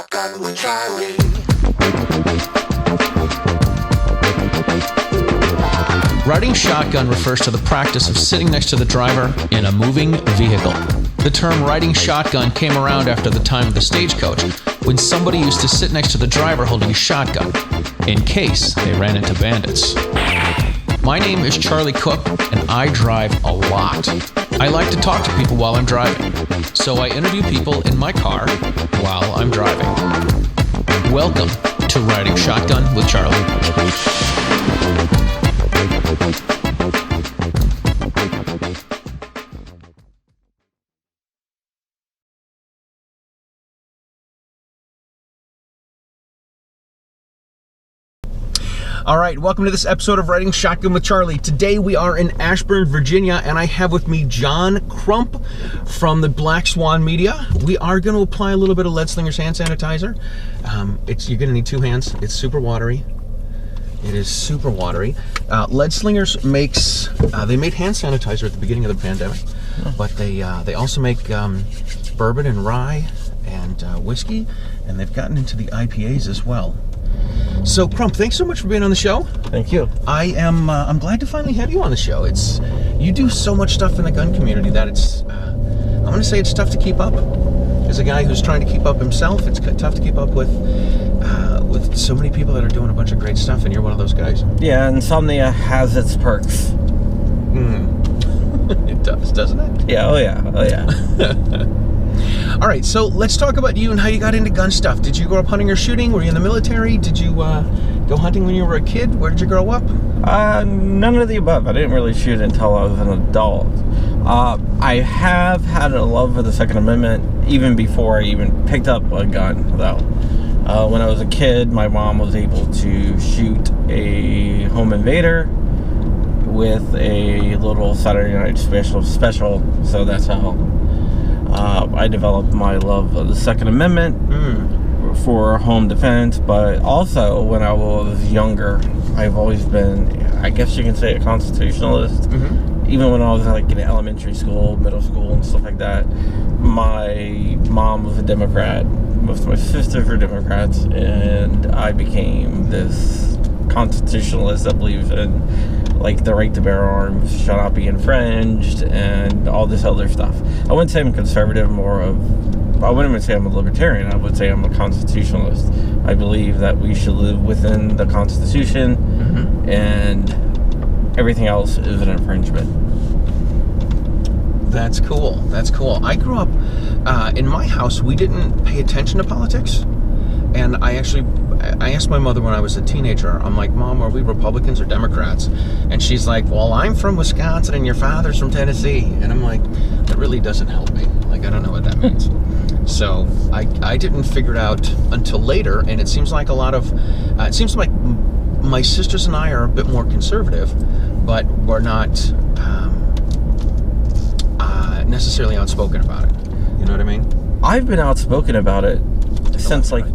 Shotgun with Charlie. Riding shotgun refers to the practice of sitting next to the driver in a moving vehicle. The term riding shotgun came around after the time of the stagecoach, when somebody used to sit next to the driver holding a shotgun, in case they ran into bandits. My name is Charlie Cook, and I drive a lot. I like to talk to people while I'm driving, so I interview people in my car while I'm driving. Welcome to Riding Shotgun with Charlie. All right, welcome to this episode of Riding Shotgun with Charlie. Today we are in Ashburn, Virginia, and I have with me John Crump from the Black Swan Media. We are going to apply a little bit of Lead Slingers hand sanitizer. You're going to need two hands. It's super watery. It is super watery. Lead Slingers makes, they made hand sanitizer at the beginning of the pandemic, but they also make bourbon and rye and whiskey, and they've gotten into the IPAs as well. So, Crump, thanks so much for being on the show. Thank you. I'm glad to finally have you on the show. You do so much stuff in the gun community that I'm going to say it's tough to keep up. As a guy who's trying to keep up himself, it's tough to keep up with so many people that are doing a bunch of great stuff, and you're one of those guys. Yeah, insomnia has its perks. It does, doesn't it? Yeah, oh yeah. All right, so let's talk about you and how you got into gun stuff. Did you grow up hunting or shooting? Were you in the military? Did you go hunting when you were a kid? Where did you grow up? None of the above. I didn't really shoot until I was an adult. I have had a love for the Second Amendment even before I even picked up a gun, though. When I was a kid, my mom was able to shoot a home invader with a little Saturday night special, so that's how I developed my love of the Second Amendment for home defense. But also, when I was younger, I've always been, I guess you can say, a constitutionalist. Even when I was like in elementary school, middle school, and stuff like that. My mom was a Democrat. Most of my sisters were Democrats, and I became this constitutionalist that believes in like the right to bear arms shall not be infringed and all this other stuff. I wouldn't say I'm conservative, I wouldn't even say I'm a libertarian. I would say I'm a constitutionalist. I believe that we should live within the Constitution, and everything else is an infringement. That's cool. That's cool. I grew up in my house. We didn't pay attention to politics, and I asked my mother when I was a teenager, I'm like, Mom, are we Republicans or Democrats? And she's like, well, I'm from Wisconsin and your father's from Tennessee. And I'm like, that really doesn't help me. Like, I don't know what that means. So I didn't figure it out until later, and it seems like it seems like my sisters and I are a bit more conservative, but we're not necessarily outspoken about it. You know what I mean? I've been outspoken about it since like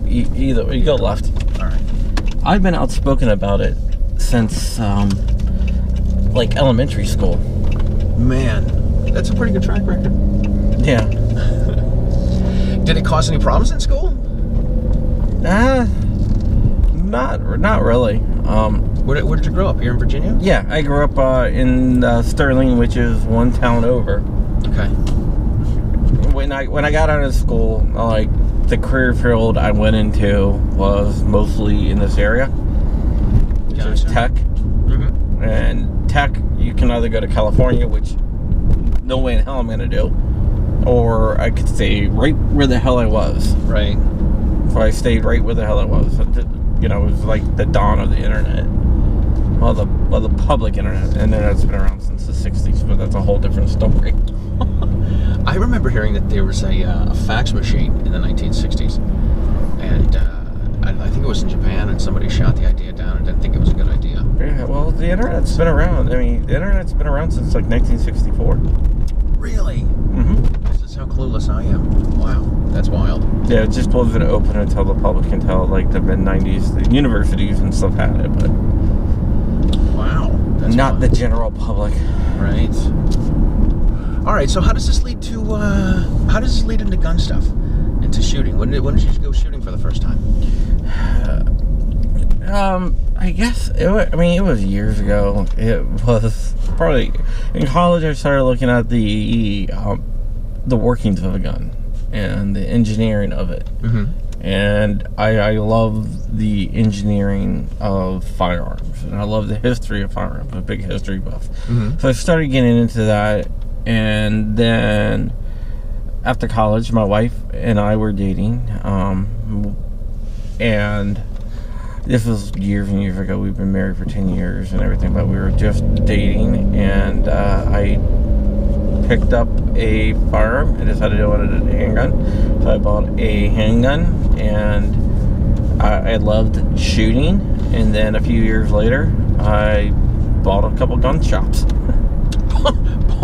you go left. All right. I've been outspoken about it since like elementary school. Man, that's a pretty good track record. Yeah. Did it cause any problems in school? Not really. Where did you grow up? Here in Virginia? Yeah, I grew up in Sterling, which is one town over. Okay. When I got out of school, like the career field I went into was mostly in this area. Gotcha. Which is tech. And tech, you can either go to California, which no way in hell I'm gonna do, or I could stay right where the hell I was. Right. So I stayed right where the hell I was. You know, it was like the dawn of the internet. Well, the public internet. The internet's been around since the 60s, but that's a whole different story. I remember hearing that there was a fax machine in the 1960s, and I think it was in Japan, and somebody shot the idea down and didn't think it was a good idea. Yeah, well, the internet's been around. I mean, the internet's been around since like 1964. Really? This is how clueless I am. Wow, that's wild. Yeah, it just wasn't open until the public, until like the mid-90s. The universities and stuff had it, but wow, that's not wild. The general public. Right. All right, so how does this lead into gun stuff? into shooting? When did you go shooting for the first time? I guess it was years ago. It was probably in college. I started looking at the workings of a gun and the engineering of it. Mm-hmm. And I love the engineering of firearms, and I love the history of firearms. I'm a big history buff. Mm-hmm. So I started getting into that, and then after college, my wife and I were dating, and this was years and years ago. We've been married for 10 years and everything, but we were just dating, and I picked up a firearm and decided I wanted a handgun. So I bought a handgun, and I loved shooting. And then a few years later, I bought a couple gun shops.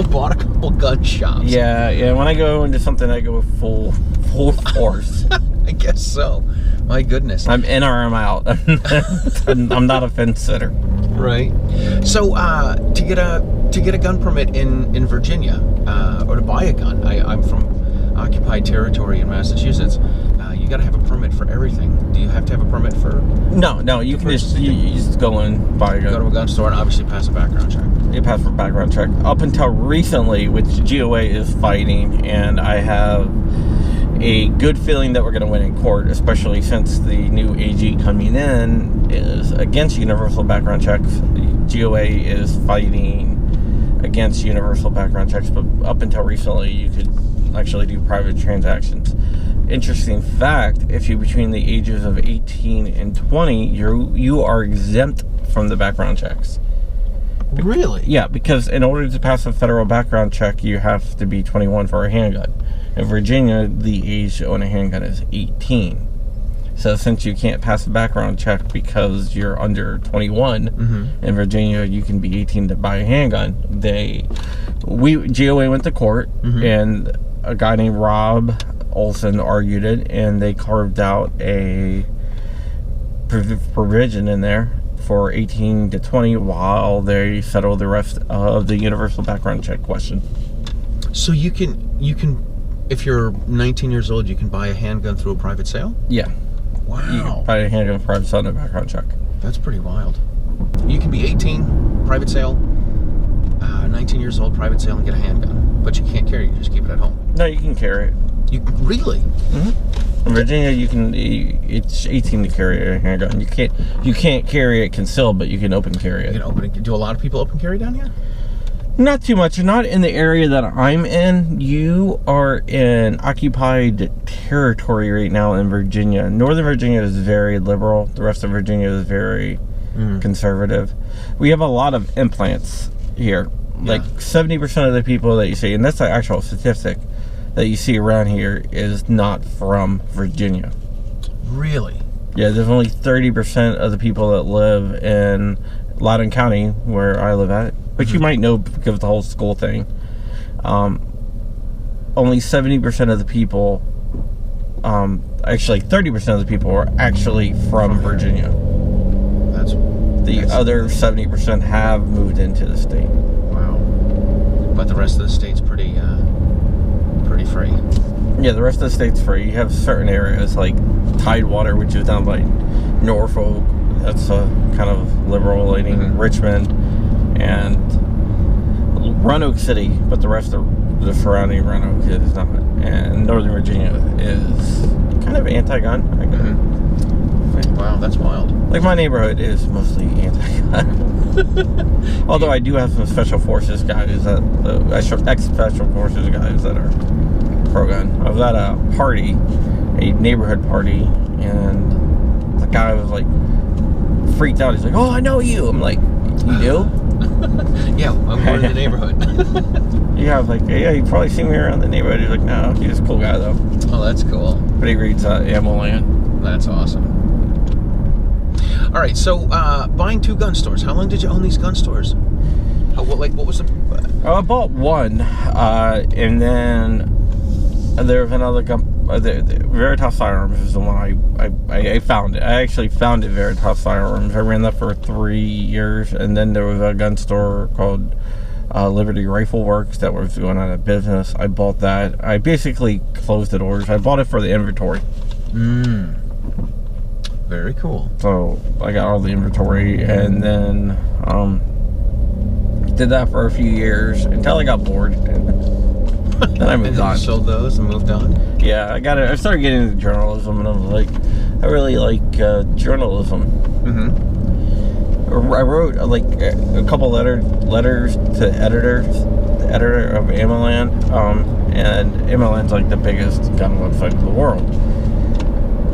Bought a couple gun shops? Yeah. When I go into something, I go full force. I guess so. My goodness. I'm in or I'm out. I'm not a fence sitter. Right. So to get a gun permit in Virginia, or to buy a gun, I'm from occupied territory in Massachusetts. You got to have a permit for everything. Do you have to have a permit for? No. You can just go and buy a gun. Go to a gun store and obviously pass a background check. You pass for a background check. Up until recently, which GOA is fighting, and I have a good feeling that we're going to win in court, especially since the new AG coming in is against universal background checks. GOA is fighting against universal background checks, but up until recently, you could actually do private transactions. Interesting fact, if you're between the ages of 18 and 20, you are exempt from the background checks. Really? Yeah, because in order to pass a federal background check, you have to be 21 for a handgun. In Virginia, the age to own a handgun is 18. So since you can't pass a background check because you're under 21, mm-hmm. in Virginia, you can be 18 to buy a handgun. GOA went to court, mm-hmm. and a guy named Rob Olson argued it, and they carved out a provision in there for 18 to 20 while they settle the rest of the universal background check question. So you can, if you're 19 years old, you can buy a handgun through a private sale? Yeah. Wow. You can buy a handgun through a private sale and a background check. That's pretty wild. You can be 18, private sale, 19 years old, private sale, and get a handgun. But you can't carry it, you just keep it at home. No, you can carry it. You really? Mm-hmm. In Virginia, it's 18 to carry a handgun. You can't carry it concealed, but you can open carry it. You can open it. Do a lot of people open carry down here? Not too much. Not in the area that I'm in. You are in occupied territory right now in Virginia. Northern Virginia is very liberal. The rest of Virginia is very conservative. We have a lot of implants here. Yeah. Like 70% of the people that you see, and that's the actual statistic, that you see around here is not from Virginia. Really? Yeah, there's only 30% of the people that live in Loudoun County, where I live at, which you might know because of the whole school thing. Only 70% of the people, actually 30% of the people are actually from Virginia. That's the other 70% have moved into the state. Wow. But the rest of the state's pretty free. Yeah, the rest of the state's free. You have certain areas like Tidewater, which is down by Norfolk. That's a kind of liberal-leaning Richmond, and Roanoke City, but the rest of the surrounding Roanoke is not. And Northern Virginia is kind of anti-gun. Wow, that's wild. Like, my neighborhood is mostly anti-gun. Although I do have some special forces guys ex-special forces guys that are pro-gun. I was at a party, a neighborhood party, and the guy was like freaked out. He's like, "Oh, I know you." I'm like, "You do?" Yeah, I'm part of the neighborhood. Yeah, I was like, "Yeah, you probably see me around the neighborhood." He's like, "No, he's a cool guy though." Oh, that's cool. But he reads Ammoland. That's awesome. All right, so buying 2 gun stores. How long did you own these gun stores? What was the? I bought one, and then there was another gun. Veritas Firearms is the one I found it. I actually found it, Veritas Firearms. I ran that for 3 years, and then there was a gun store called Liberty Rifle Works that was going out of business. I bought that. I basically closed the doors. I bought it for the inventory. Very cool. So I got all the inventory, and then did that for a few years until I got bored. Then I moved on. You sold those and moved on? Yeah, I started getting into journalism, and I was like, I really like journalism. I wrote like a couple letters to the editor of Ammoland, and Ammoland's like the biggest gun website in the world.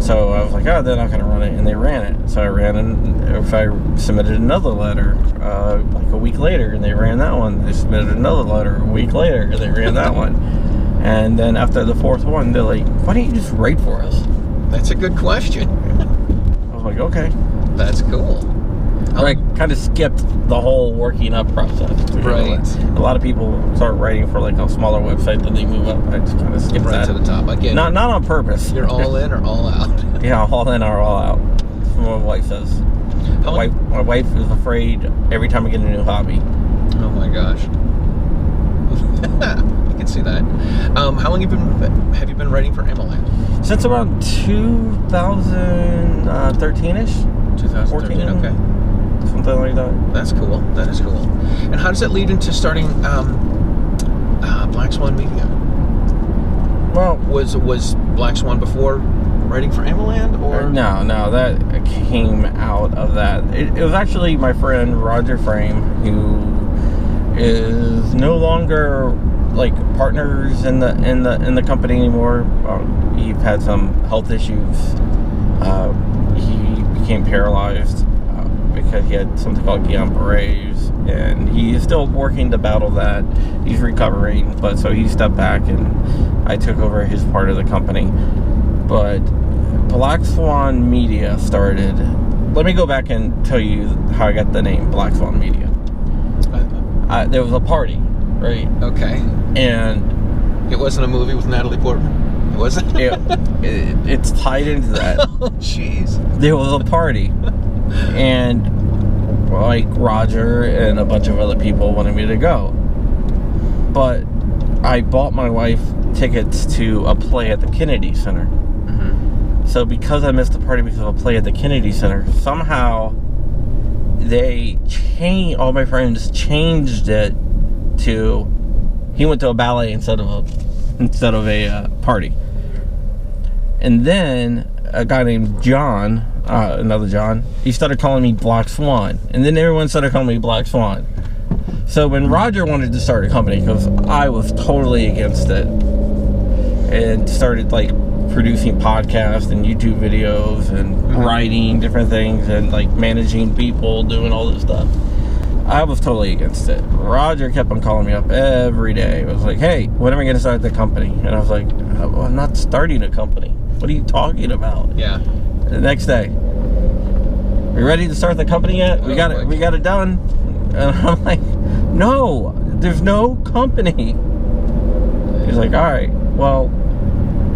So I was like, oh, they're not going to run it, and they ran it. So I ran it. If I submitted another letter like a week later, and they ran that one. They submitted another letter a week later, and they ran that one. And then after the fourth one, they're like, why don't you just write for us? That's a good question. I was like, okay. That's cool. I kind of skipped the whole working up process. Right. A lot of people start writing for like a smaller website, then they move up. I just kind of skipped right that. to the top. I get not on purpose. You're all in or all out? Yeah, all in or all out. That's what my wife says. My wife is afraid every time I get a new hobby. Oh my gosh. I can see that. How long have you been writing for Ammoland? Since around 2013-ish. 2013, okay. Something like that. That's cool. That is cool. And how does that lead into starting Black Swan Media? Well, was Black Swan before writing for Ammoland, or no, that came out of that. It was actually my friend Roger Frame, who is no longer like partners in the company anymore. He had some health issues. He became paralyzed because he had something called Guillain-Barré's, and he is still working to battle that. He's recovering, but so he stepped back, and I took over his part of the company. But Black Swan Media started. Let me go back and tell you how I got the name Black Swan Media. There was a party, right? Okay. And it wasn't a movie with Natalie Portman. It wasn't. It's tied into that. Oh, jeez. There was a party, and like Roger and a bunch of other people wanted me to go, but I bought my wife tickets to a play at the Kennedy Center. So because I missed the party because of a play at the Kennedy Center, somehow all my friends changed it to, he went to a ballet instead of a party. And then a guy named John, another John, he started calling me Black Swan. And then everyone started calling me Black Swan. So when Roger wanted to start a company, because I was totally against it, and started like producing podcasts and YouTube videos and writing different things and like managing people, doing all this stuff, I was totally against it. Roger kept on calling me up every day. I was like, hey, when am I going to start the company? And I was like, well, I'm not starting a company. What are you talking about? Yeah. The next day, we ready to start the company yet? We got it done. And I'm like, no, there's no company. He's like, all right, well,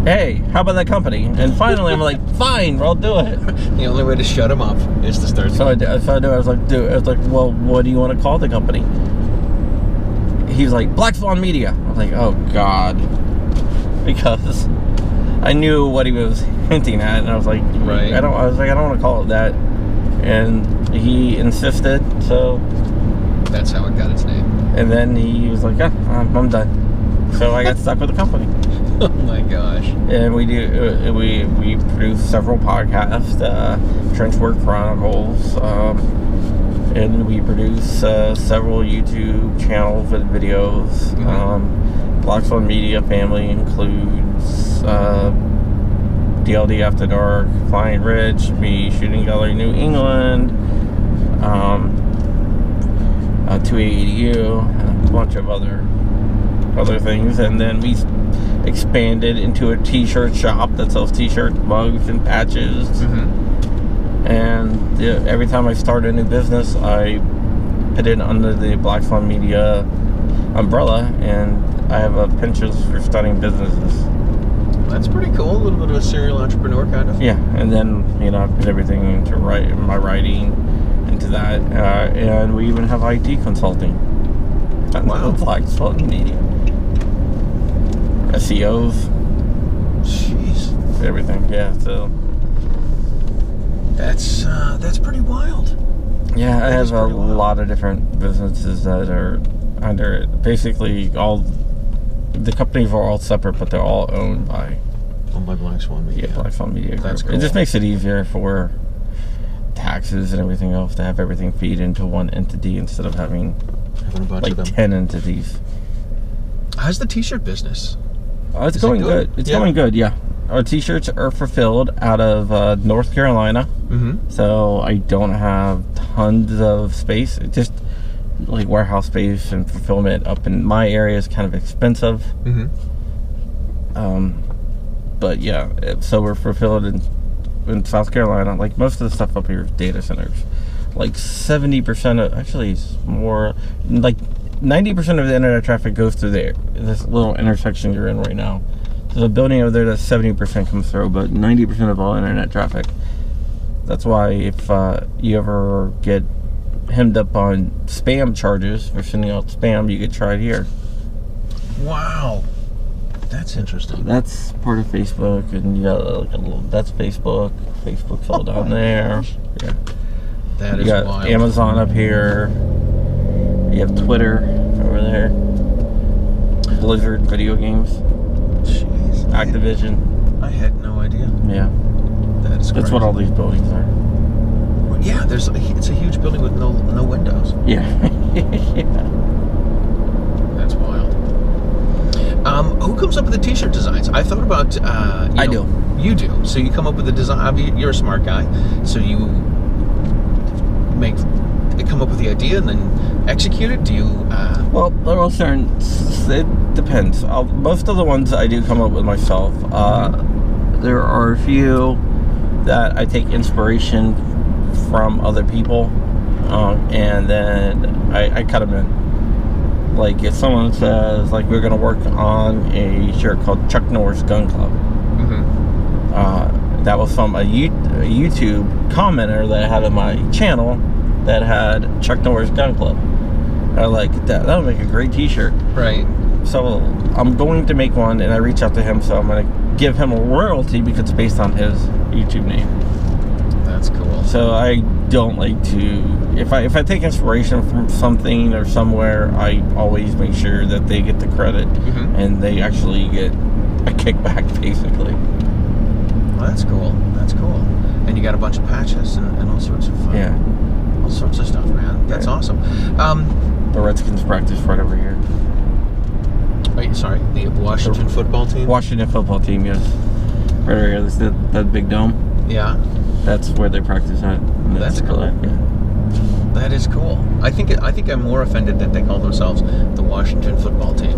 hey, how about that company? And finally, I'm like, fine, I'll do it. The only way to shut him up is to start. So I was like, well, what do you want to call the company? He's like, Black Swan Media. I was like, oh God, because I knew what he was hinting at, and I was like, right. I don't want to call it that. And he insisted, so that's how it got its name. And then he was like, yeah, I'm done. So I got stuck with the company. Oh my gosh. And we produce several podcasts, Trenchwork Chronicles, and we produce several YouTube channels with videos. Black Swan Media family includes DLD After Dark, Flying Rich, Me Shooting Gallery New England, 280U, and a bunch of other things. And then we expanded into a t-shirt shop that sells t-shirts, mugs, and patches. And every time I start a new business, I put it under the Black Swan Media umbrella, and I have a penchant for starting businesses. That's pretty cool. A little bit of a serial entrepreneur, kind of. Yeah, and then I put everything into my writing into that, and we even have IT consulting. Wow. Black Swan Media. SEOs. Jeez. Everything, yeah, so. That's pretty wild. Yeah, I have a lot of different businesses that are under it. Basically, all the companies are all separate, but they're all owned by Black Swan Media. Yeah, Black Swan Media. That's cool. It just makes it easier for taxes and everything else to have everything feed into one entity instead of having a bunch like of them. 10 entities. How's the t-shirt business? It's going good. It's going good, yeah. Our t-shirts are fulfilled out of North Carolina. Mm-hmm. So I don't have tons of space. It's just like warehouse space and fulfillment up in my area is kind of expensive. Mm-hmm. But yeah, so we're fulfilled in South Carolina. Like most of the stuff up here is data centers. Like 70% of, actually it's more, like 90% of the internet traffic goes through there. This little intersection you're in right now. There's a building over there that 70% comes through, but 90% of all internet traffic. That's why if you ever get hemmed up on spam charges for sending out spam, you get tried here. Wow. That's interesting. That's part of Facebook, and you got like a little, that's Facebook. Facebook's all down there. Yeah. That You is got wild. Amazon up here. You have Twitter over there. Blizzard video games. Jeez. Activision. I had no idea. Yeah. That's That's what all these buildings are. Yeah, it's a huge building with no windows. Yeah. Yeah. That's wild. Who comes up with the t-shirt designs? I thought about I do. You do. So you come up with the design. You're a smart guy. So you come up with the idea and then execute it. Do you? Well, there are certain. It depends. Most of the ones I do come up with myself. There are a few that I take inspiration from other people, and then I cut them in. Like if someone says, like, we're gonna work on a shirt called Chuck Norris Gun Club. Mm-hmm. That was from a YouTube commenter that I had on my channel that had Chuck Norris Gun Club. I like that. That would make a great t-shirt. Right. So I'm going to make one, and I reach out to him, so I'm going to give him a royalty because it's based on his YouTube name. That's cool. So I don't like to, if I take inspiration from something or somewhere, I always make sure that they get the credit, Mm-hmm. and they actually get a kickback, basically. Well, that's cool. That's cool. And you got a bunch of patches and all sorts of fun. Yeah. All sorts of stuff, man. That's awesome. The Redskins practice right over here. Wait, sorry. The Washington football team? Washington football team, yes. Right over here, that big dome. Yeah. That's where they practice at. That's cool. Yeah. That is cool. I think I'm more offended that they call themselves the Washington football team,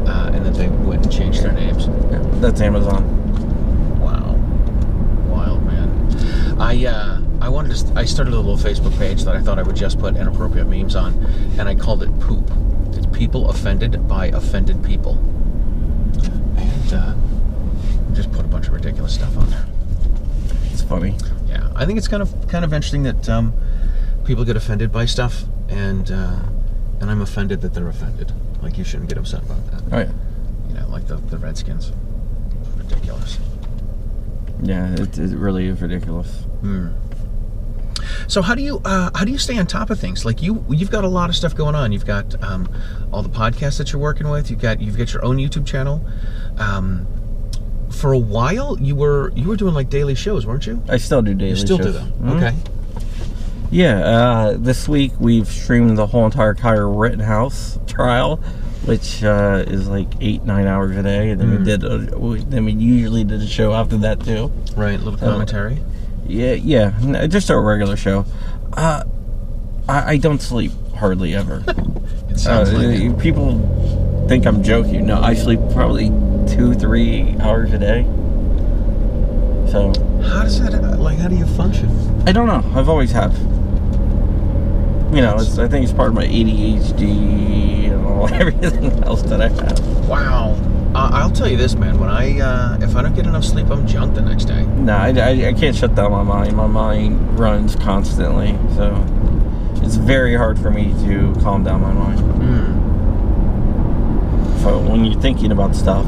and that they went and changed their names. Yeah, that's Amazon. Wow, wild, man. I started a little Facebook page that I thought I would just put inappropriate memes on, and I called it Poop. It's people offended by offended people, and just put a bunch of ridiculous stuff on there. It's funny. Yeah, I think it's kind of interesting that people get offended by stuff, and I'm offended that they're offended. Like, you shouldn't get upset about that. Oh yeah. You know, like the Redskins. Ridiculous. Yeah, it really is ridiculous. Hmm. So how do you stay on top of things? Like you've got a lot of stuff going on. You've got all the podcasts that you're working with. You've got your own YouTube channel. For a while, you were doing like daily shows, weren't you? I still do daily shows. You still do them. Mm-hmm. Okay. Yeah, this week we've streamed the whole entire Kyle Rittenhouse trial, which is like 8-9 hours a day, and then we usually did a show after that too. Right, a little commentary. Yeah, just a regular show. I don't sleep hardly ever. It sounds like it. People think I'm joking. No, I sleep probably 2-3 hours a day. So how does that, how do you function? I don't know. I've always have. You know, I think it's part of my ADHD and everything else that I have. Wow. I'll tell you this, man. When if I don't get enough sleep, I'm junk the next day. No, I can't shut down my mind. My mind runs constantly, so it's very hard for me to calm down my mind. So when you're thinking about stuff,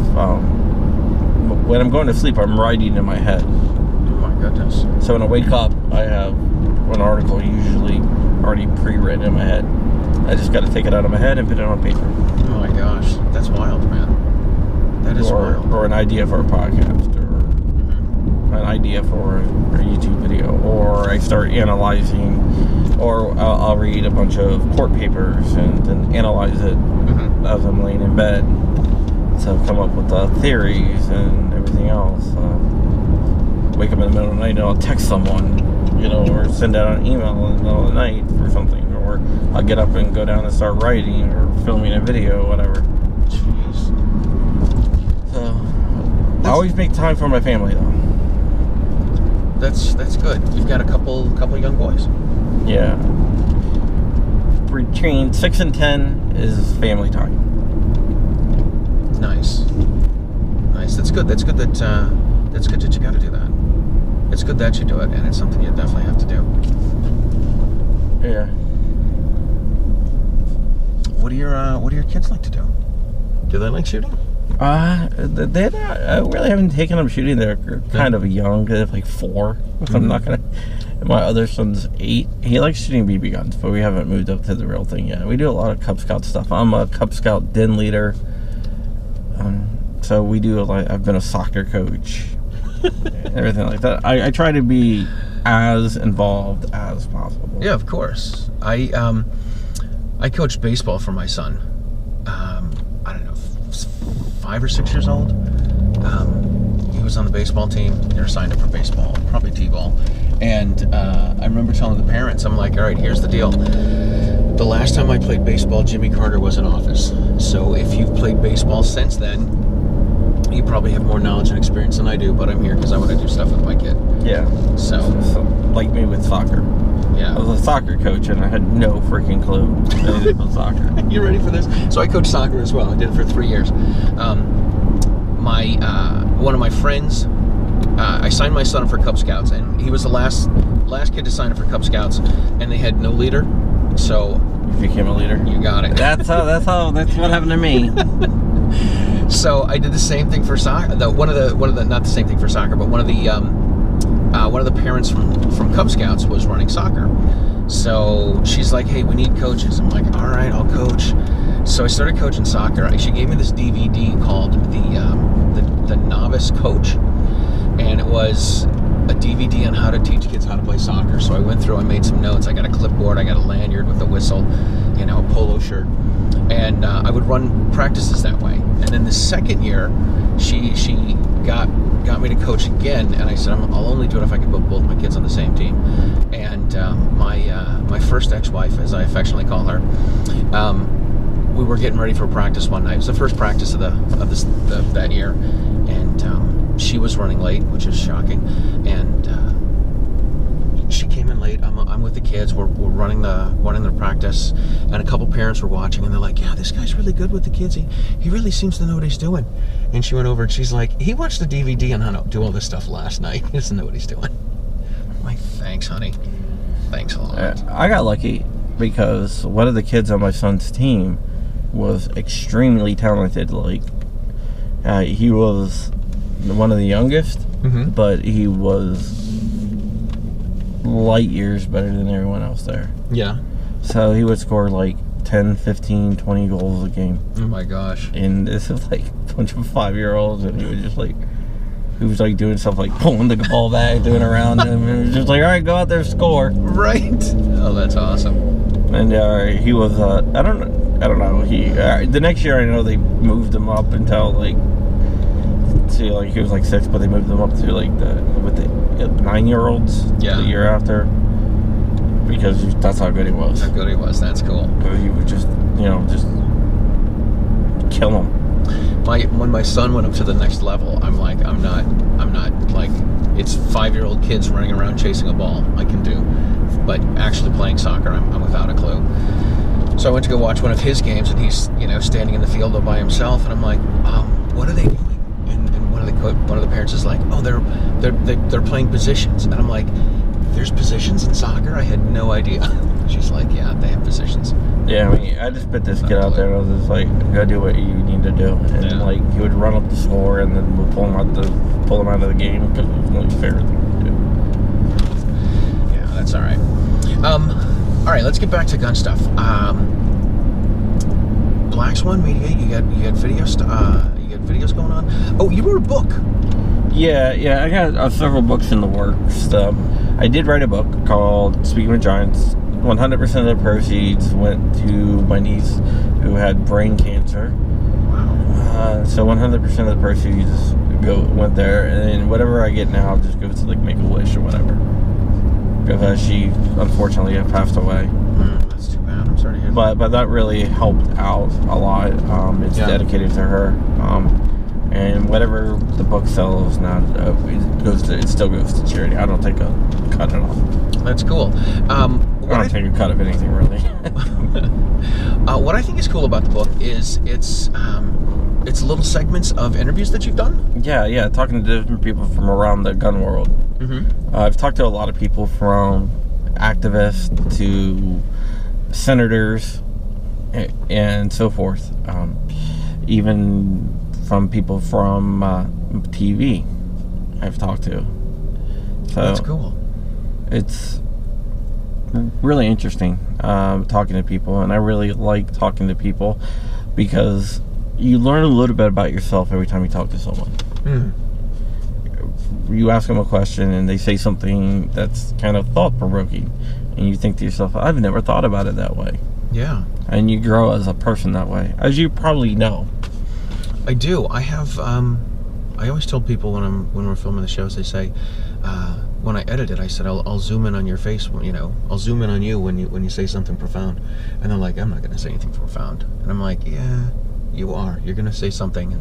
when I'm going to sleep, I'm writing in my head. Oh my goodness. So when I wake up, I have an article usually already pre-written in my head. I just got to take it out of my head and put it on paper. Oh my gosh, that's wild, man. That is wild. Or an idea for a podcast, or an idea for a YouTube video, or I start analyzing, or I'll read a bunch of court papers and then analyze it as I'm laying in bed. So come up with theories and everything else. Wake up in the middle of the night and I'll text someone, or send out an email in the middle of the night for something, or I'll get up and go down and start writing or filming a video, whatever. Jeez. So I always make time for my family, though. That's good. You've got a couple young boys. Yeah. Between 6 and 10 is family time. Nice. That's good. That's good that you got to do that. It's good that you do it, and it's something you definitely have to do. Yeah. What do your kids like to do? Do they like shooting? They're not. I really haven't taken them shooting. They're kind of young. They're like 4. So I'm not gonna. My other son's 8. He likes shooting BB guns, but we haven't moved up to the real thing yet. We do a lot of Cub Scout stuff. I'm a Cub Scout den leader. So we do I've been a soccer coach, everything like that. I try to be as involved as possible. Yeah, of course. I coached baseball for my son. I don't know, 5 or 6 years old. He was on the baseball team. They were signed up for baseball, probably t-ball. And I remember telling the parents, I'm like, all right, here's the deal. The last time I played baseball, Jimmy Carter was in office. So if you've played baseball since then, you probably have more knowledge and experience than I do, but I'm here because I want to do stuff with my kid. Yeah. So like me with soccer. Yeah. I was a soccer coach and I had no freaking clue anything about soccer. You ready for this? So I coached soccer as well. I did it for 3 years. One of my friends, I signed my son up for Cub Scouts, and he was the last kid to sign up for Cub Scouts, and they had no leader. So you became a leader. You got it. That's what happened to me. So I did the same thing for soccer. One of the not the same thing for soccer, but one of the parents from Cub Scouts was running soccer. So she's like, hey, we need coaches. I'm like, all right, I'll coach. So I started coaching soccer. She gave me this DVD called the Novice Coach, and it was a DVD on how to teach kids how to play soccer. So I went through, I made some notes. I got a clipboard, I got a lanyard with a whistle, a polo shirt, and I would run practices that way. And then the second year, she got me to coach again, and I said, I'll only do it if I can put both my kids on the same team. And my first ex-wife, as I affectionately call her, we were getting ready for practice one night. It was the first practice of that year, and she was running late, which is shocking. And she came in late. I'm with the kids. We're running the practice, and a couple parents were watching, and they're like, "Yeah, this guy's really good with the kids. He really seems to know what he's doing." And she went over and she's like, "He watched the DVD on how to do all this stuff last night. He doesn't know what he's doing." I'm like, "Thanks, honey. Thanks a lot." I got lucky because one of the kids on my son's team was extremely talented. He was one of the youngest, but he was light years better than everyone else there. Yeah. So he would score 10, 15, 20 goals a game. Oh my gosh. And this is a bunch of 5-year-olds, and he was just he was doing stuff like pulling the ball back, doing around him, and it was just all right, go out there, score. Right. Oh, that's awesome. And he was I don't know. He the next year I know they moved him up until he was 6, but they moved him up to with the 9-year-olds. Yeah. The year after, because that's how good he was. How good he was. That's cool. Because he would just kill him. When my son went up to the next level, I'm not it's 5-year-old kids running around chasing a ball I can do, but actually playing soccer, I'm without a clue. So I went to go watch one of his games, and he's standing in the field all by himself, and I'm like, what are they doing? And one of the parents is like, oh, they're playing positions, and I'm like, there's positions in soccer? I had no idea. She's like, yeah, they have positions. Yeah, I mean, I just put this kid out there and I was just like, go do what you need to do. And like, he would run up the score and then we'll pull him out of the game because it was the only fair thing to do. Yeah, that's all right. All right, let's get back to gun stuff. Black Swan Media, you got videos, you got videos going on. Oh, you wrote a book. Yeah, I got several books in the works. I did write a book called Speaking with Giants. 100% of the proceeds went to my niece who had brain cancer. Wow. So 100% of the proceeds went there, and then whatever I get now just goes to like Make-A-Wish or whatever. Because she unfortunately had passed away. That's too bad. I'm sorry to hear that. But that really helped out a lot. It's dedicated to her. And whatever the book sells now, it still goes to charity. I don't take a cut at all. That's cool. I don't take a cut of anything, really. What I think is cool about the book is it's little segments of interviews that you've done. Yeah, talking to different people from around the gun world. Mm-hmm. I've talked to a lot of people from activists to senators and so forth. Even from people from TV I've talked to. So that's cool. It's really interesting talking to people, and I really like talking to people because you learn a little bit about yourself every time you talk to someone. You ask them a question and they say something that's kind of thought-provoking, and you think to yourself, I've never thought about it that way. Yeah. And you grow as a person that way, as you probably know. I do. I have. I always tell people when we're filming the shows, they say, when I edit it, I said I'll zoom in on your face. You know, I'll zoom in on you when you say something profound, and they're like, I'm not going to say anything profound, and I'm like, yeah, you are. You're going to say something,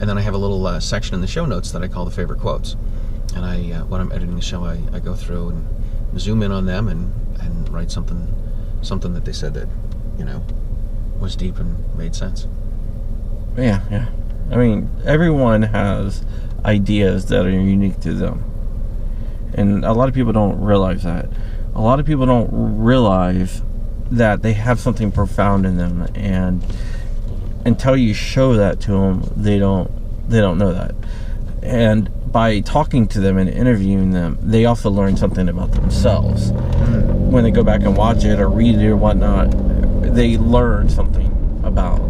and then I have a little section in the show notes that I call the favorite quotes, and when I'm editing the show, I go through and zoom in on them and write something that they said that was deep and made sense. Yeah. I mean, everyone has ideas that are unique to them. And a lot of people don't realize that. A lot of people don't realize that they have something profound in them, and until you show that to them, they don't know that. And by talking to them and interviewing them, they also learn something about themselves. When they go back and watch it or read it or whatnot, they learn something about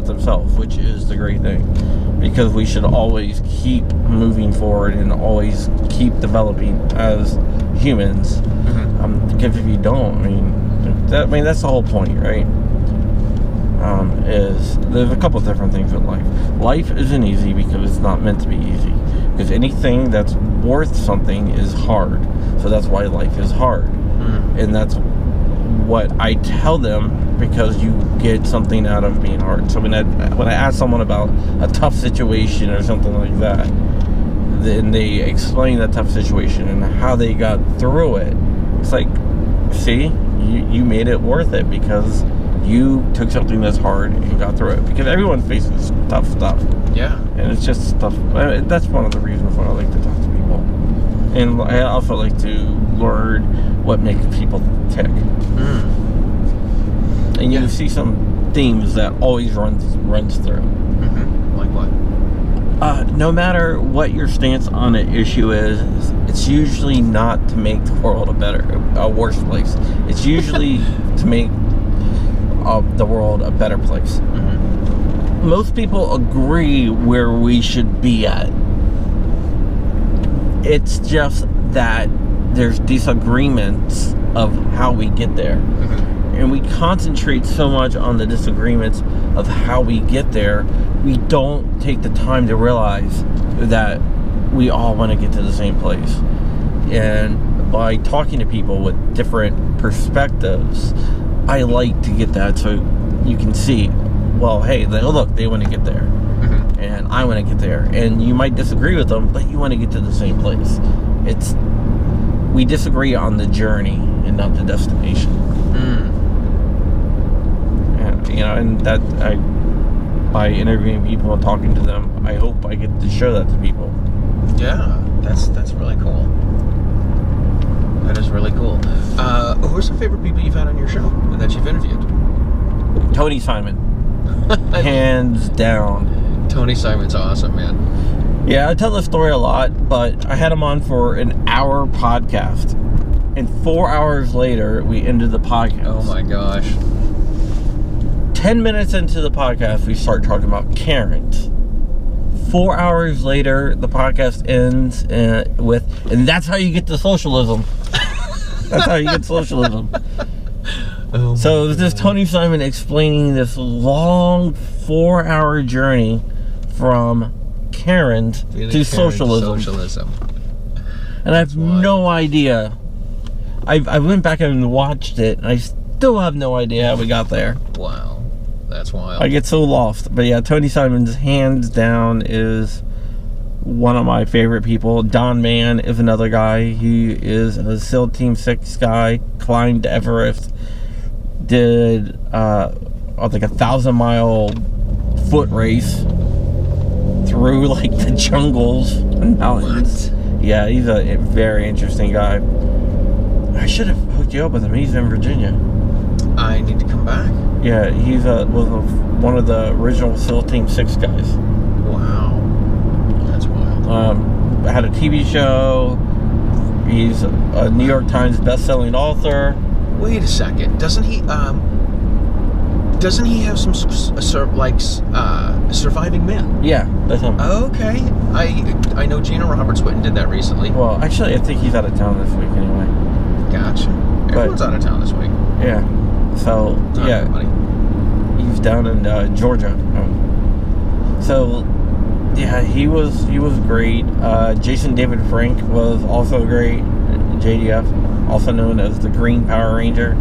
themselves, which is the great thing, because we should always keep moving forward and always keep developing as humans. Because if you don't, that's the whole point, right? There's a couple different things with life. Life isn't easy because it's not meant to be easy. Because anything that's worth something is hard. So that's why life is hard. And that's what I tell them, because you get something out of being hard. So when I ask someone about a tough situation or something like that, then they explain that tough situation and how they got through it. It's like, see, you made it worth it because you took something that's hard and got through it. Because everyone faces tough stuff. Yeah. And it's just stuff. That's one of the reasons why I like to talk to people. And I also like to learn what makes people tick. And you see some themes that always runs through. Like what? No matter what your stance on an issue is, it's usually not to make the world a worse place. It's usually to make the world a better place. Most people agree where we should be at. It's just that there's disagreements of how we get there. And we concentrate so much on the disagreements of how we get there, we don't take the time to realize that we all want to get to the same place. And by talking to people with different perspectives, I like to get that so you can see, well, hey, look, they want to get there. And I want to get there. And you might disagree with them, but you want to get to the same place. We disagree on the journey and not the destination. And that by interviewing people and talking to them, I hope I get to show that to people. Yeah, that's really cool. That is really cool. Who are some favorite people you've had on your show and that you've interviewed? Tony Simon. Hands down. Tony Simon's awesome, man. Yeah, I tell this story a lot, but I had him on for an hour podcast. And 4 hours later, we ended the podcast. Oh my gosh. 10 minutes into the podcast, we start talking about Karens. 4 hours later, the podcast ends with, and that's how you get to socialism. That's how you get socialism. Oh So it was this Tony Simon explaining this long 4-hour journey from Karens to socialism. And I have no idea. I went back and watched it, and I still have no idea how we got there. Wow. That's wild. I get so lost. But yeah, Tony Simon's hands down is one of my favorite people. Don Mann is another guy. He is a SEAL Team 6 guy, climbed Everest, did like 1,000-mile foot race through like the jungles and mountains. What? Yeah, he's a very interesting guy. I should have hooked you up with him. He's in Virginia. I need to come back. Yeah, he's was one of the original SEAL Team 6 guys. Wow. That's wild. Had a TV show. He's a New York Times best-selling author. Wait a second. Doesn't he have some surviving men? Yeah, that's him. Okay. I know Gina Roberts went and did that recently. Well, actually, I think he's out of town this week anyway. Gotcha. Everyone's out of town this week. Yeah. So, Not yeah. everybody. He's down in Georgia. So, yeah, he was great. Jason David Frank was also great. JDF, also known as the Green Power Ranger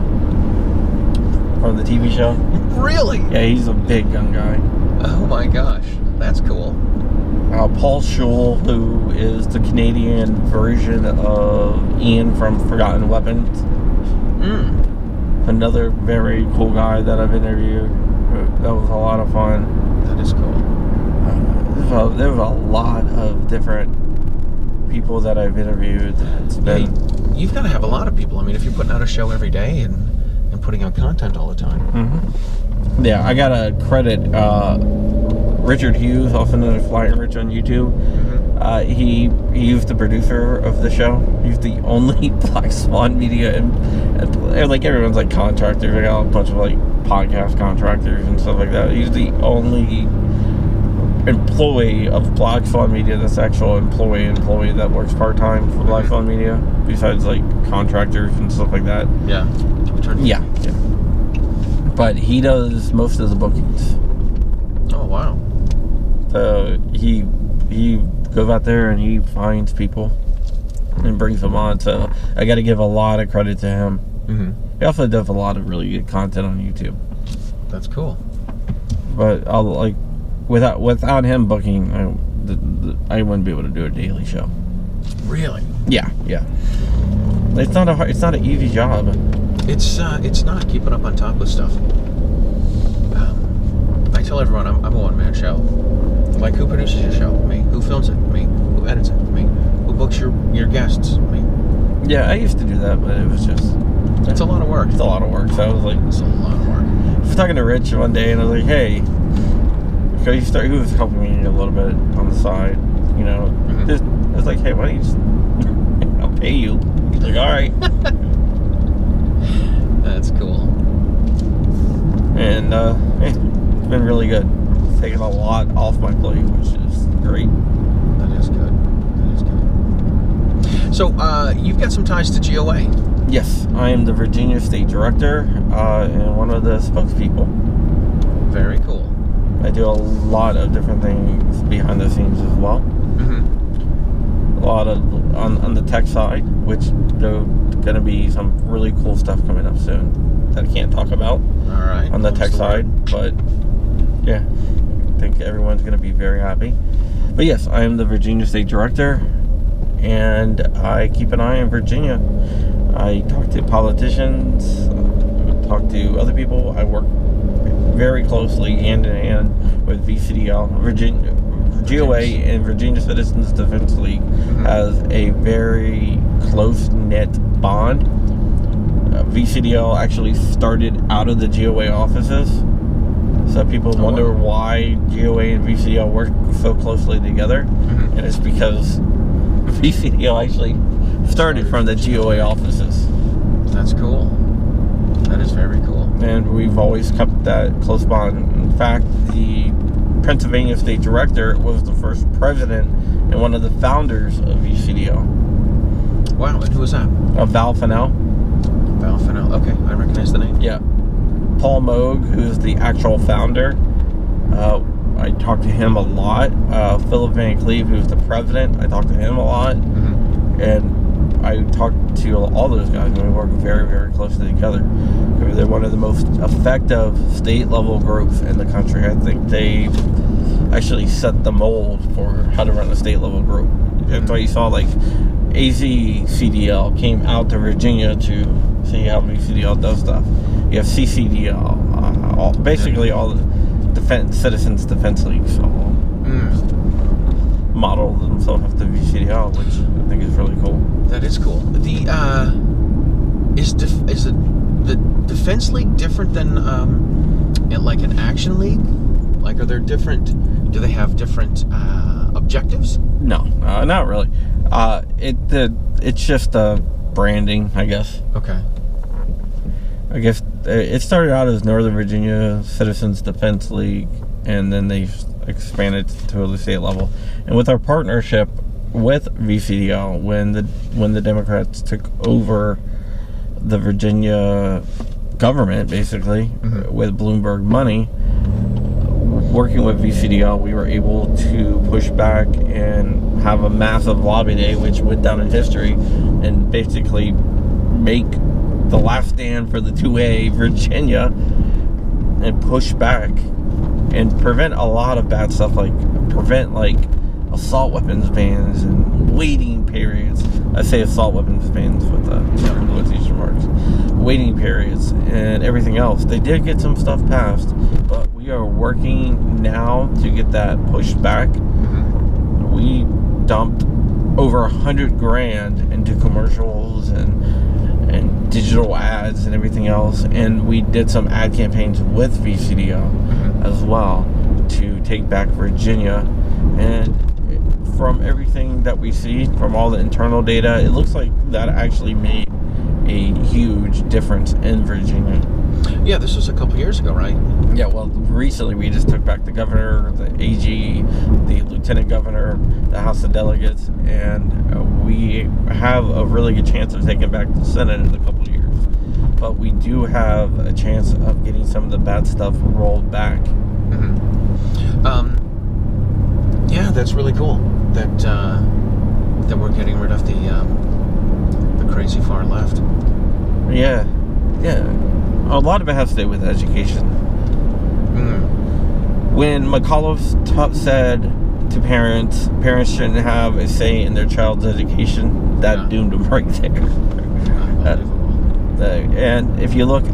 from the TV show. Really? Yeah, he's a big gun guy. Oh my gosh. That's cool. Paul Schul, who is the Canadian version of Ian from Forgotten Weapons. Another very cool guy that I've interviewed. That was a lot of fun. That is cool. There was a lot of different people that I've interviewed. It's been... You've got to have a lot of people. I mean, if you're putting out a show every day and putting out content all the time. Mm-hmm. Yeah, I got to credit Richard Hughes, also known as Flying Rich on YouTube. Mm-hmm. He was the producer of the show. He's the only Black Swan Media, and like everyone's like contractors. I got a bunch of like podcast contractors and stuff like that. He's the only employee of Black Swan Media that's actual employee that works part-time for Black Swan Media, besides like contractors and stuff like that. Yeah. But he does most of the bookings. Oh wow. So he goes out there and he finds people and brings them on. So I got to give a lot of credit to him. Mm-hmm. He also does a lot of really good content on YouTube. That's cool. But I'll like without him booking, I wouldn't be able to do a daily show. Really? Yeah. It's not an easy job. It's not keeping up on top of stuff. I tell everyone I'm a one-man show. Like, who produces your show? Me. Who films it? Me. Who edits it? Me. Who books your guests? Me. Yeah, I used to do that, but it was just... It's a lot of work. It's a lot of work, so I was like... It's a lot of work. I was talking to Rich one day, and I was like, hey... Because he was helping me a little bit on the side, you know. Mm-hmm. I was like, hey, why don't you just... I'll pay you. He's like, alright. That's cool. And, it's been really good. It's taken a lot off my plate, which is great. That is good. So, you've got some ties to GOA. Yes, I am the Virginia State Director and one of the spokespeople. Very cool. I do a lot of different things behind the scenes as well. Mm-hmm. A lot of on the tech side, which there's going to be some really cool stuff coming up soon that I can't talk about. All right. On the tech side, but yeah, I think everyone's going to be very happy. But yes, I am the Virginia State Director, and I keep an eye on Virginia. I talk to politicians, talk to other people. I work very closely hand in hand with VCDL. GOA and Virginia Citizens Defense League has a very close-knit bond. VCDL actually started out of the GOA offices. So people wonder why GOA and VCDL work so closely together. And it's because VCDL actually started from the GOA offices. That's cool. That is very cool. And we've always kept that close bond. In fact, the Pennsylvania State Director was the first president and one of the founders of VCDL. Wow, and who was that? Val Fennell. Val Fennell. Okay, I recognize the name. Yeah. Paul Moog, who's the actual founder. I talked to him a lot. Philip Van Cleve, who's the president, I talked to him a lot. And I talked to all those guys, and we work very, very closely together. They're one of the most effective state-level groups in the country. I think they actually set the mold for how to run a state-level group. That's why you saw, like, AZCDL came out to Virginia to see how VCDL does stuff. You have CCDL, basically all the Citizens Defense Leagues all model themselves after VCDL, which I think is really cool. That is cool. Is the Defense League different than like an Action League? Like, are there different? Do they have different objectives? No, not really. It's just branding, I guess. Okay. I guess it started out as Northern Virginia Citizens Defense League, and then they expanded to the state level. And with our partnership with VCDL, when the Democrats took over the Virginia government, basically, with Bloomberg money, working with VCDL, we were able to push back and have a massive lobby day, which went down in history, and basically make the last stand for the 2A Virginia and push back and prevent a lot of bad stuff, like prevent like assault weapons bans and waiting periods. I say assault weapons bans with quotation marks. Waiting periods and everything else. They did get some stuff passed, but we are working now to get that pushed back. We dumped over $100,000 into commercials and digital ads and everything else, and we did some ad campaigns with VCDL as well to take back Virginia. And from everything that we see, from all the internal data, it looks like that actually made a huge difference in Virginia. Yeah, this was a couple years ago, right? Yeah, well, recently we just took back the governor, the AG, the lieutenant governor, the House of Delegates, and we have a really good chance of taking back the Senate in a couple of years. But we do have a chance of getting some of the bad stuff rolled back. Yeah, that's really cool that we're getting rid of the crazy far left. Yeah. A lot of it has to do with education. When McAuliffe said to parents shouldn't have a say in their child's education, that doomed them right there. And if you look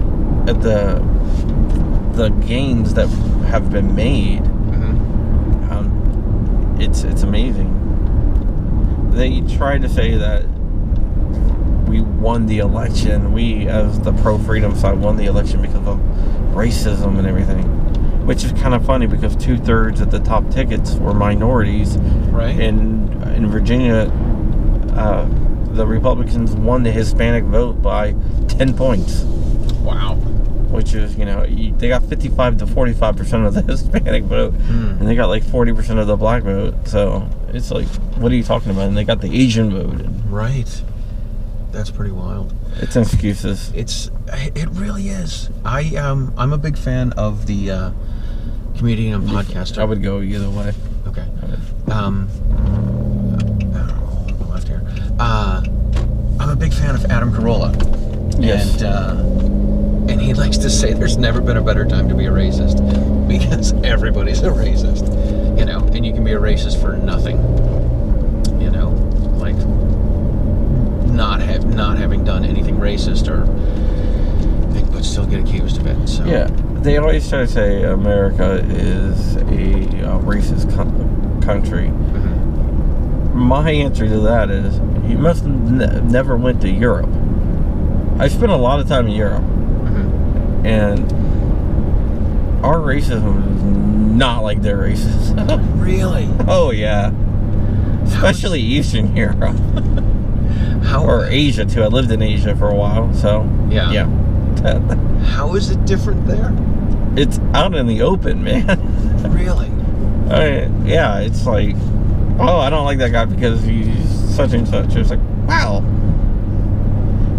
at the gains that have been made, it's amazing. They try to say that we won the election. We, as the pro-freedom side, won the election because of racism and everything, which is kind of funny because 2/3 of the top tickets were minorities. Right. In Virginia, the Republicans won the Hispanic vote by 10 points. Wow. Which is, they got 55 to 45% of the Hispanic vote, and they got like 40% of the black vote. So it's like, what are you talking about? And they got the Asian vote. Right. That's pretty wild. It's excuses. It really is. I'm a big fan of the comedian and podcaster. I would go either way. Okay. Left here. I'm a big fan of Adam Carolla. Yes. And he likes to say there's never been a better time to be a racist because everybody's a racist, and you can be a racist for nothing, like not having done anything racist but still get accused of it. So yeah, they always try to say America is a racist country. My answer to that is you must never went to Europe. I spent a lot of time in Europe, and our racism is not like their racism. Really? Oh yeah, especially Eastern Europe. Or Asia too. I lived in Asia for a while, so yeah. How is it different there? It's out in the open, man. Really? Yeah, it's like, oh, I don't like that guy because he's such and such. It's like, wow.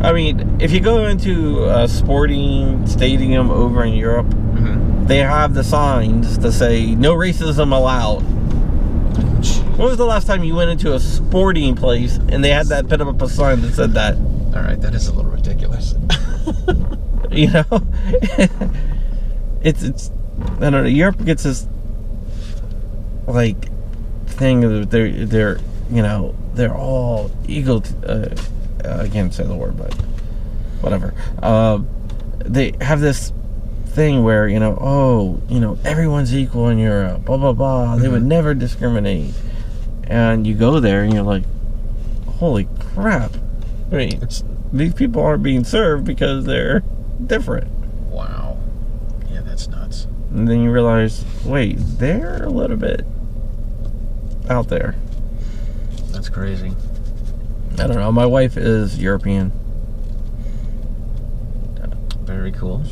I mean, if you go into a sporting stadium over in Europe, they have the signs that say no racism allowed. When was the last time you went into a sporting place and they had that put up a sign that said that? All right, that is a little ridiculous. You know, it's I don't know. Europe gets this like thing that they're you know, they're all ego. I can't say the word, but whatever. They have this thing where, you know, oh, you know, everyone's equal in Europe, blah blah blah. They would never discriminate, and you go there and you're like, holy crap! I mean, these people aren't being served because they're different. Wow. Yeah, that's nuts. And then you realize, wait, they're a little bit out there. That's crazy. I don't know. My wife is European. Very cool.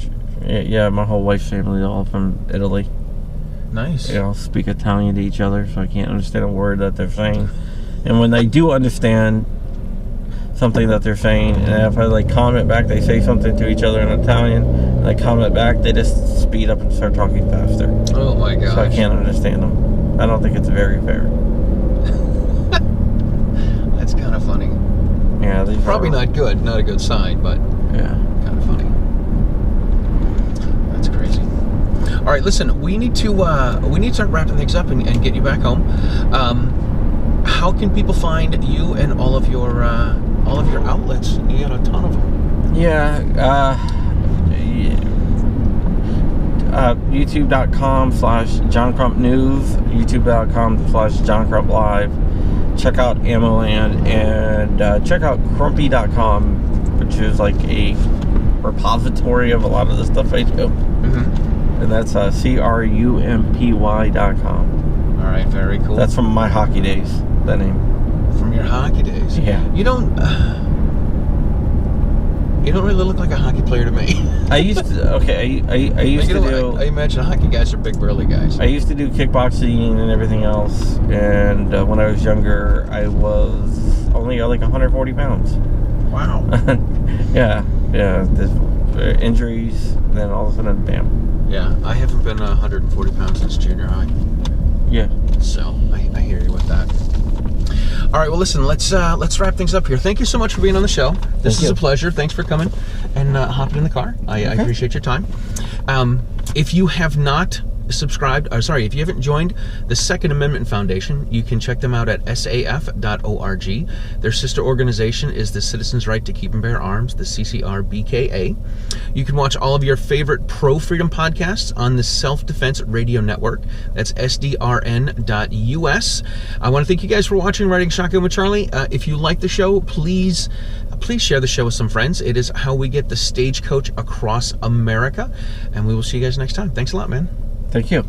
Yeah, my whole wife's family is all from Italy. Nice. They all speak Italian to each other, so I can't understand a word that they're saying. And when they do understand something that they're saying, and if I like comment back, they say something to each other in Italian, and I comment back, they just speed up and start talking faster. Oh my gosh. So I can't understand them. I don't think it's very fair. That's kind of funny. Yeah, these probably not good, not a good sign, but yeah, kind of funny. That's crazy. All right, listen, we need to start wrapping things up and get you back home. How can people find you and all of your outlets? You got a ton of them. Yeah, YouTube.com/John Crump News, YouTube.com/John Crump Live. Check out Ammoland, and check out Crumpy.com, which is like a repository of a lot of the stuff I do. And that's CRUMPY.com. All right, very cool. That's from my hockey days, that name. From your hockey days? Yeah. You don't really look like a hockey player to me. I used to, okay, I used to do... I imagine hockey guys are big burly guys. I used to do kickboxing and everything else, and when I was younger, I was only like 140 pounds. Wow. Yeah, injuries, then all of a sudden, bam. Yeah, I haven't been 140 pounds since junior high. Yeah. So, I hear you with that. All right, well, listen, let's wrap things up here. Thank you so much for being on the show. This is a pleasure. Thanks for coming and hopping in the car. I appreciate your time. If you have not subscribed, if you haven't joined the Second Amendment Foundation, you can check them out at saf.org. Their sister organization is the Citizens' Right to Keep and Bear Arms, the CCRBKA. You can watch all of your favorite pro-freedom podcasts on the Self-Defense Radio Network. That's sdrn.us. I want to thank you guys for watching Riding Shotgun with Charlie. If you like the show, please share the show with some friends. It is how we get the stagecoach across America. And we will see you guys next time. Thanks a lot, man. Thank you.